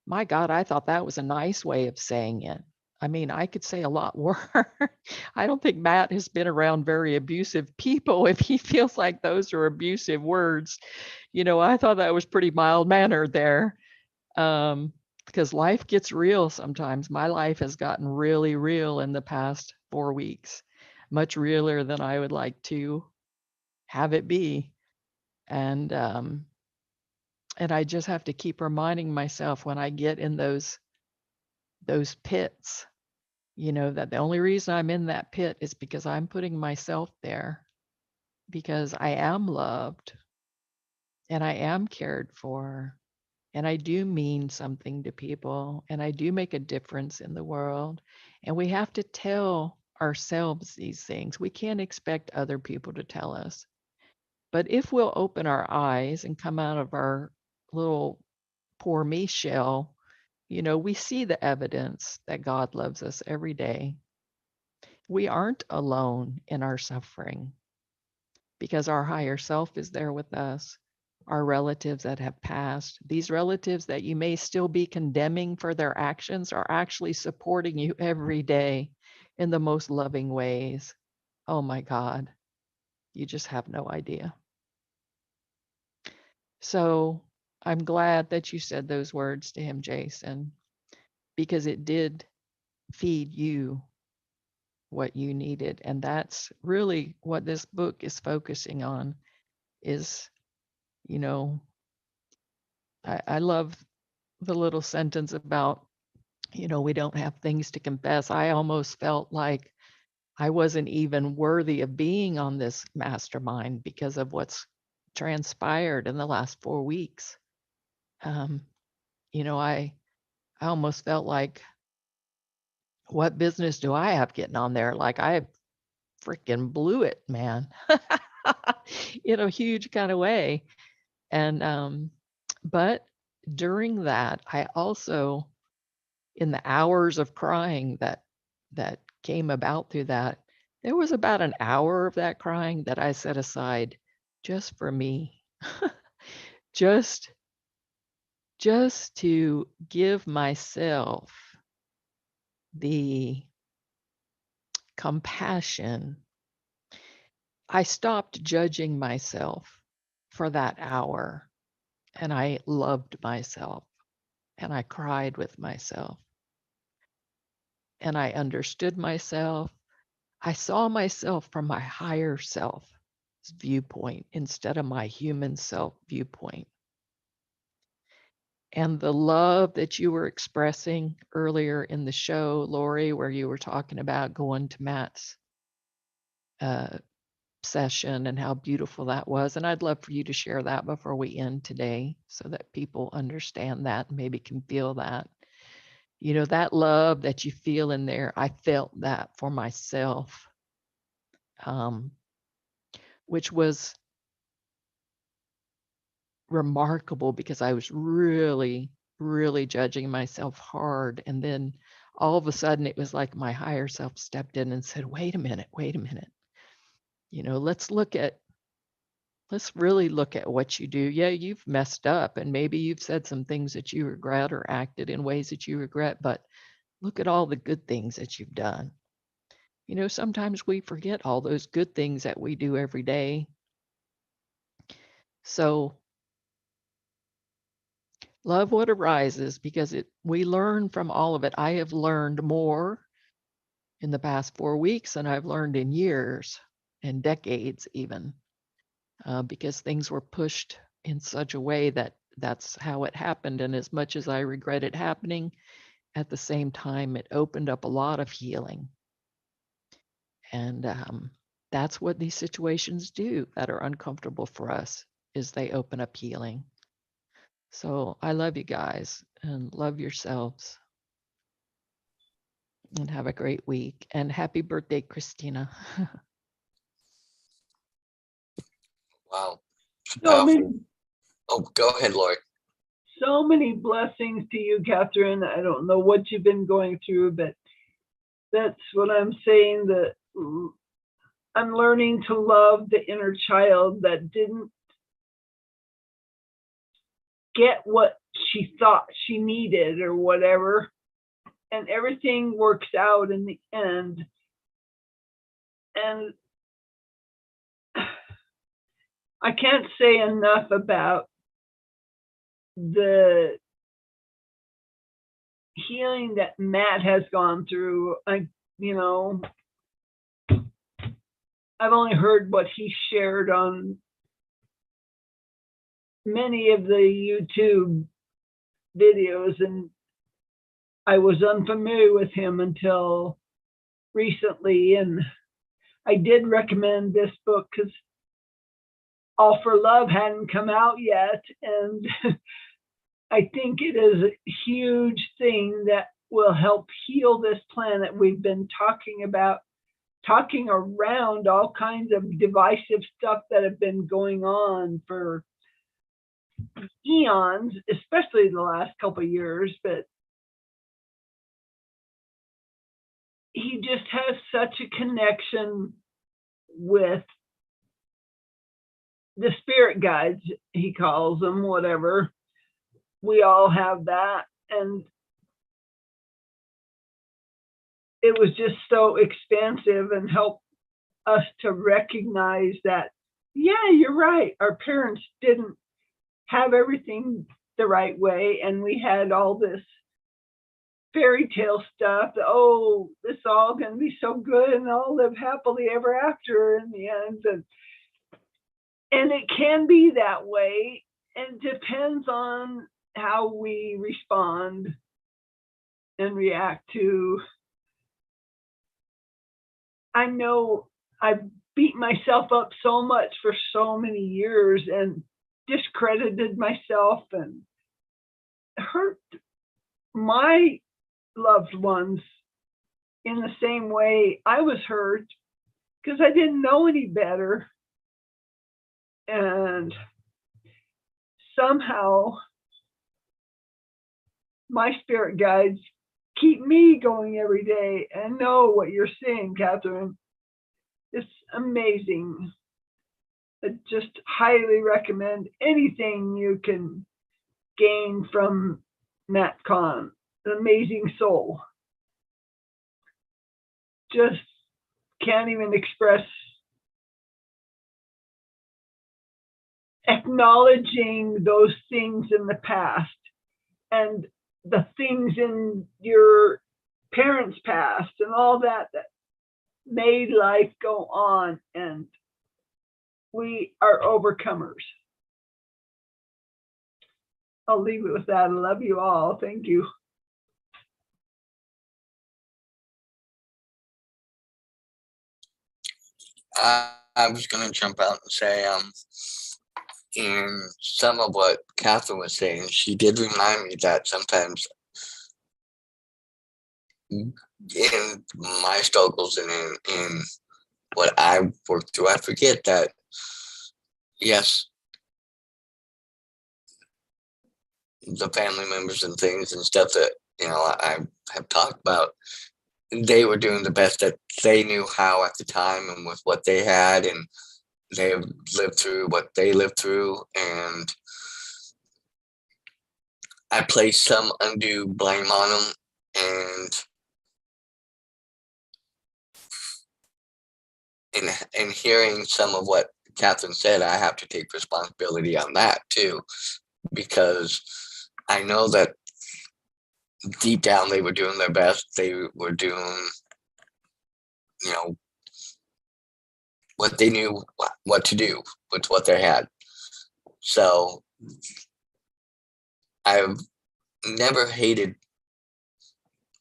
My God, I thought that was a nice way of saying it. I mean, I could say a lot worse. I don't think Matt has been around very abusive people if he feels like those are abusive words. I thought that was pretty mild mannered there. Because life gets real sometimes. My life has gotten really real in the past 4 weeks, much realer than I would like to have it be. And I just have to keep reminding myself when I get in those pits, that the only reason I'm in that pit is because I'm putting myself there, because I am loved and I am cared for, and I do mean something to people, and I do make a difference in the world. And we have to tell ourselves these things. We can't expect other people to tell us. But if we'll open our eyes and come out of our little poor me shell, we see the evidence that God loves us every day. We aren't alone in our suffering because our higher self is there with us. Our relatives that have passed, these relatives that you may still be condemning for their actions, are actually supporting you every day in the most loving ways. Oh my God, you just have no idea. So I'm glad that you said those words to him, Jason, because it did feed you what you needed. And that's really what this book is focusing on is, you know, I love the little sentence about, we don't have things to confess. I almost felt like I wasn't even worthy of being on this mastermind because of what's transpired in the last 4 weeks. Um, I almost felt like, what business do I have getting on there? Like I freaking blew it, man, in a huge kind of way. And But during that, I also, in the hours of crying that came about through that, there was about an hour of that crying that I set aside just for me. just just to give myself the compassion. I stopped judging myself for that hour, and I loved myself, and I cried with myself, and I understood myself. I saw myself from my higher self viewpoint instead of my human self viewpoint. And the love that you were expressing earlier in the show, Lori, where you were talking about going to Matt's session and how beautiful that was. And I'd love for you to share that before we end today so that people understand that and maybe can feel that. You know, that love that you feel in there, I felt that for myself, which was remarkable because I was really, really judging myself hard. And then all of a sudden it was like my higher self stepped in and said, wait a minute, wait a minute. You know, let's really look at what you do. Yeah, you've messed up and maybe you've said some things that you regret or acted in ways that you regret, but look at all the good things that you've done. You know, sometimes we forget all those good things that we do every day. So love what arises because we learn from all of it. I have learned more in the past 4 weeks than I've learned in years and decades even, because things were pushed in such a way that that's how it happened. And as much as I regret it happening, at the same time, it opened up a lot of healing. And that's what these situations do that are uncomfortable for us, is they open up healing. So I love you guys and love yourselves. And have a great week. And happy birthday, Christina. Wow. So Powerful. many, Oh, go ahead, Lori. so many blessings to you, Catherine. I don't know what you've been going through, but that's what I'm saying, that I'm learning to love the inner child that didn't get what she thought she needed or whatever. And everything works out in the end. And I can't say enough about the healing that Matt has gone through. I've only heard what he shared on many of the YouTube videos, and I was unfamiliar with him until recently. And I did recommend this book because All for Love hadn't come out yet. And I think it is a huge thing that will help heal this planet. We've been talking around all kinds of divisive stuff that have been going on for eons, especially the last couple of years, but he just has such a connection with the spirit guides, he calls them, whatever. We all have that. And it was just so expansive and helped us to recognize that, yeah, you're right. Our parents didn't have everything the right way. And we had all this fairy tale stuff. Oh, this all going to be so good and I'll live happily ever after in the end. And it can be that way. It depends on how we respond and react to. I know I beat myself up so much for so many years and discredited myself and hurt my loved ones in the same way I was hurt because I didn't know any better. And somehow my spirit guides keep me going every day, and know what you're saying, Catherine. It's amazing. I just highly recommend anything you can gain from Matt Kahn, an amazing soul. Just can't even express acknowledging those things in the past and the things in your parents' past and all that that made life go on, and we are overcomers. I'll leave it with that. I love you all. Thank you. I was gonna jump out and say, in some of what Catherine was saying, she did remind me that sometimes in my struggles and in what I worked through, I forget that, yes, the family members and things and stuff that, I have talked about, they were doing the best that they knew how at the time and with what they had, and they have lived through what they lived through, and I placed some undue blame on them, and in hearing some of what Catherine said, I have to take responsibility on that too, because I know that deep down they were doing their best. They were doing, what they knew what to do with what they had. So I've never hated,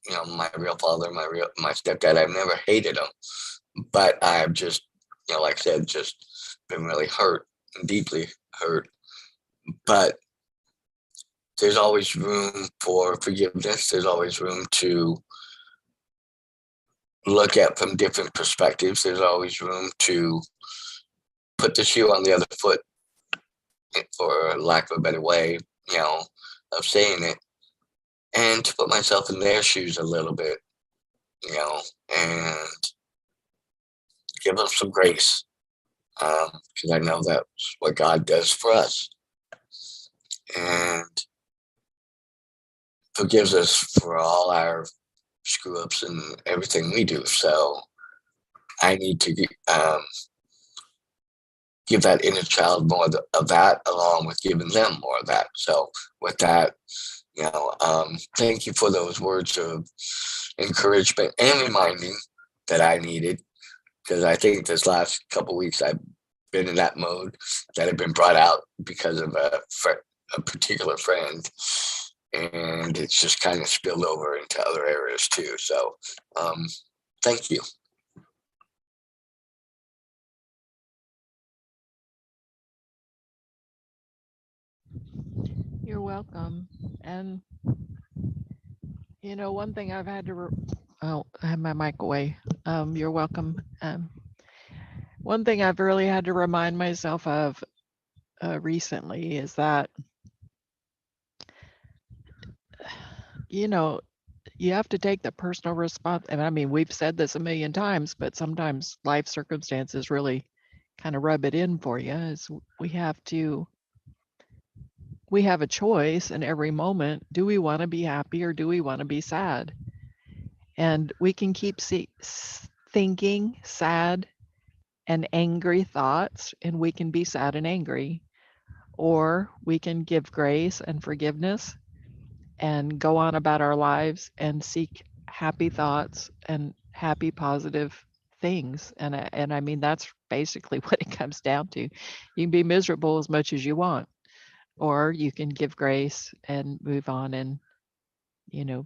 my real father, my stepdad. I've never hated them, but I've just, like I said, just been really hurt, deeply hurt. But there's always room for forgiveness. There's always room to look at from different perspectives. There's always room to put the shoe on the other foot, for lack of a better way, of saying it, and to put myself in their shoes a little bit, and give them some grace, because I know that's what God does for us, and forgives us for all our screw ups and everything we do. So I need to give that inner child more of that, along with giving them more of that. So with that, thank you for those words of encouragement and reminding that I needed, because I think this last couple of weeks I've been in that mode that had been brought out because of a particular friend, and it's just kind of spilled over into other areas too. So thank you. You're welcome. And one thing I've had to I have my mic away. You're welcome. One thing I've really had to remind myself of recently is that you have to take the personal response. And I mean, we've said this a million times, but sometimes life circumstances really kind of rub it in for you. Is we have a choice in every moment. Do we want to be happy or do we want to be sad? And we can keep thinking sad and angry thoughts, and we can be sad and angry, or we can give grace and forgiveness and go on about our lives and seek happy thoughts and happy positive things. And I mean, that's basically what it comes down to. You can be miserable as much as you want, or you can give grace and move on and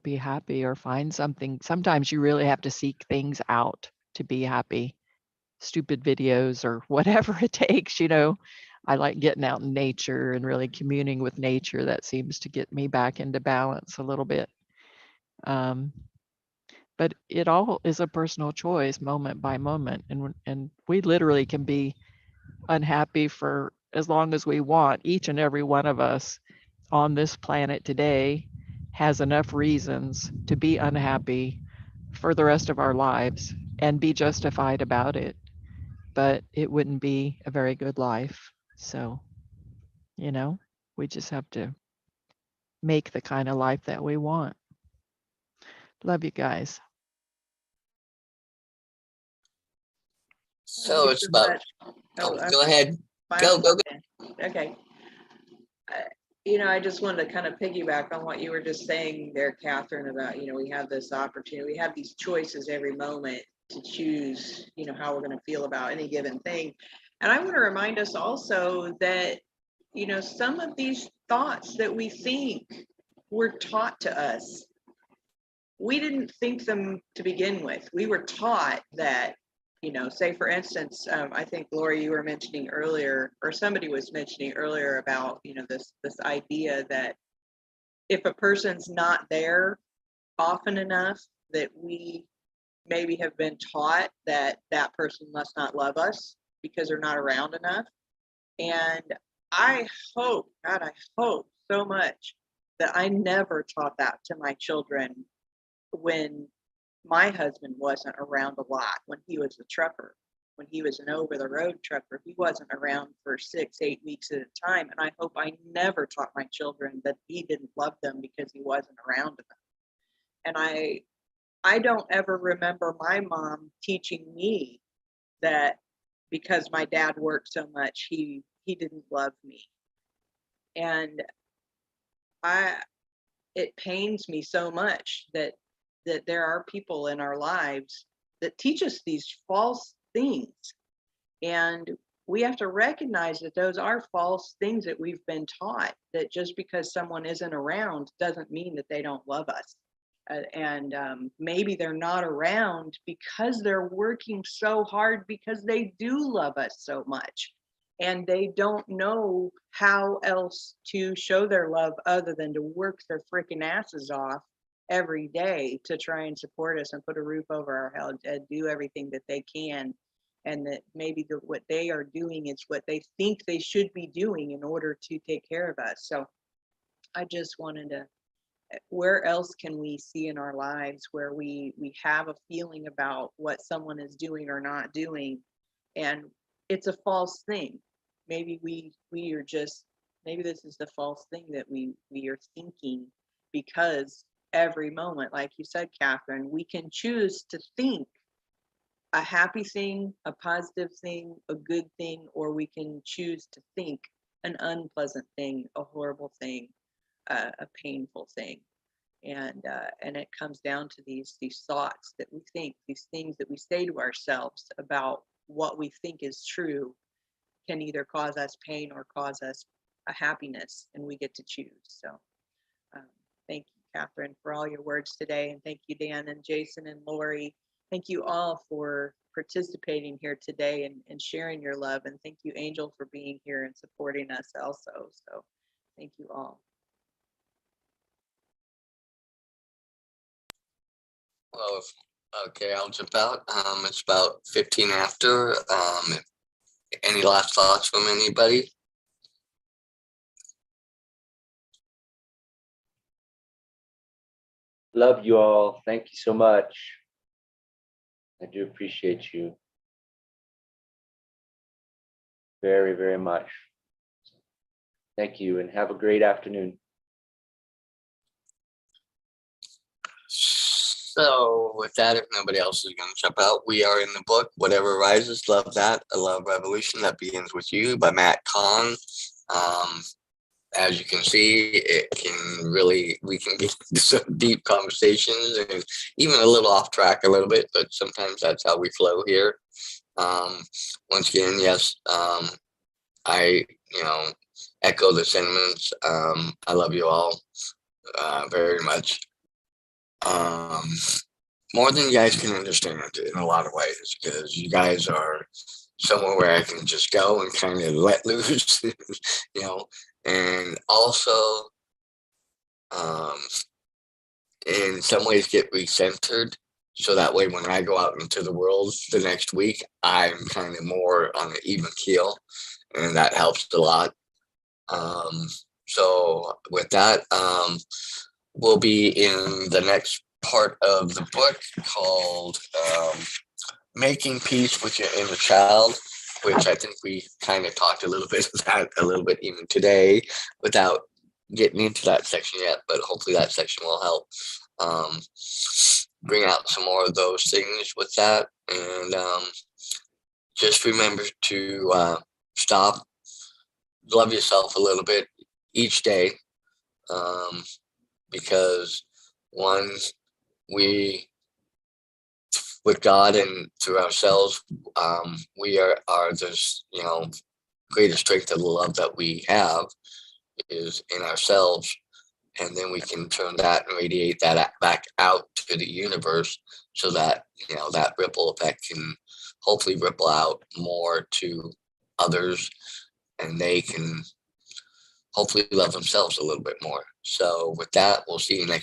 be happy, or find something. Sometimes you really have to seek things out to be happy, stupid videos or whatever it takes. I like getting out in nature and really communing with nature. That seems to get me back into balance a little bit. But it all is a personal choice, moment by moment, and we literally can be unhappy for as long as we want. Each and every one of us on this planet today has enough reasons to be unhappy for the rest of our lives and be justified about it, but it wouldn't be a very good life. So, you know, we just have to make the kind of life that we want. Love you guys. So you it's so about, much. Oh, go ahead. I'm Go. sorry. Okay. I just wanted to kind of piggyback on what you were just saying there, Catherine, about, we have this opportunity, we have these choices every moment to choose, how we're going to feel about any given thing. And I want to remind us also that, some of these thoughts that we think were taught to us. We didn't think them to begin with. We were taught that, say for instance, I think Lori, you were mentioning earlier, or somebody was mentioning earlier about, this idea that if a person's not there often enough, that we maybe have been taught that that person must not love us because they're not around enough. And I hope, God, I hope so much that I never taught that to my children when my husband wasn't around a lot, when he was a trucker, when he was an over the road trucker, he wasn't around for 6-8 weeks at a time. And I hope I never taught my children that he didn't love them because he wasn't around enough. And I don't ever remember my mom teaching me that because my dad worked so much, he didn't love me. And it pains me so much that there are people in our lives that teach us these false things. And we have to recognize that those are false things that we've been taught, that just because someone isn't around doesn't mean that they don't love us. And maybe they're not around because they're working so hard because they do love us so much. And they don't know how else to show their love other than to work their freaking asses off every day to try and support us and put a roof over our head and do everything that they can. And that maybe what they are doing is what they think they should be doing in order to take care of us. So I just wanted to, where else can we see in our lives where we have a feeling about what someone is doing or not doing, and it's a false thing? Maybe we are just, maybe this is the false thing that we are thinking, because every moment, like you said, Catherine, we can choose to think a happy thing, a positive thing, a good thing, or we can choose to think an unpleasant thing, a horrible thing, a painful thing. And it comes down to these thoughts that we think, these things that we say to ourselves about what we think is true, can either cause us pain or cause us a happiness, and we get to choose. So thank you, Catherine, for all your words today, and thank you, Dan and Jason and Lori. Thank you all for participating here today and sharing your love, and thank you, Angel, for being here and supporting us also. So thank you all. Well, okay, I'll jump out. It's about 15 after. Any last thoughts from anybody? Love you all. Thank you so much. I do appreciate you very, very much. Thank you, and have a great afternoon. So with that, if nobody else is going to jump out, we are in the book, Whatever Rises, Love That, A Love Revolution That Begins With You by Matt Kahn. As you can see, it can really, we can get into some deep conversations and even a little off track a little bit, but sometimes that's how we flow here. Once again, yes, I, echo the sentiments. I love you all very much. More than you guys can understand in a lot of ways, because you guys are somewhere where I can just go and kind of let loose, and also in some ways get recentered, so that way when I go out into the world the next week, I'm kind of more on an even keel, and that helps a lot. So with that, will be in the next part of the book called Making Peace with Your Inner Child, which I think we kind of talked a little bit about a little bit even today without getting into that section yet, but hopefully that section will help bring out some more of those things with that. And just remember to stop, love yourself a little bit each day, because one, we, with God and through ourselves, we are this, greatest strength of the love that we have is in ourselves. And then we can turn that and radiate that back out to the universe so that, that ripple effect can hopefully ripple out more to others, and they can hopefully love themselves a little bit more. So with that, we'll see you next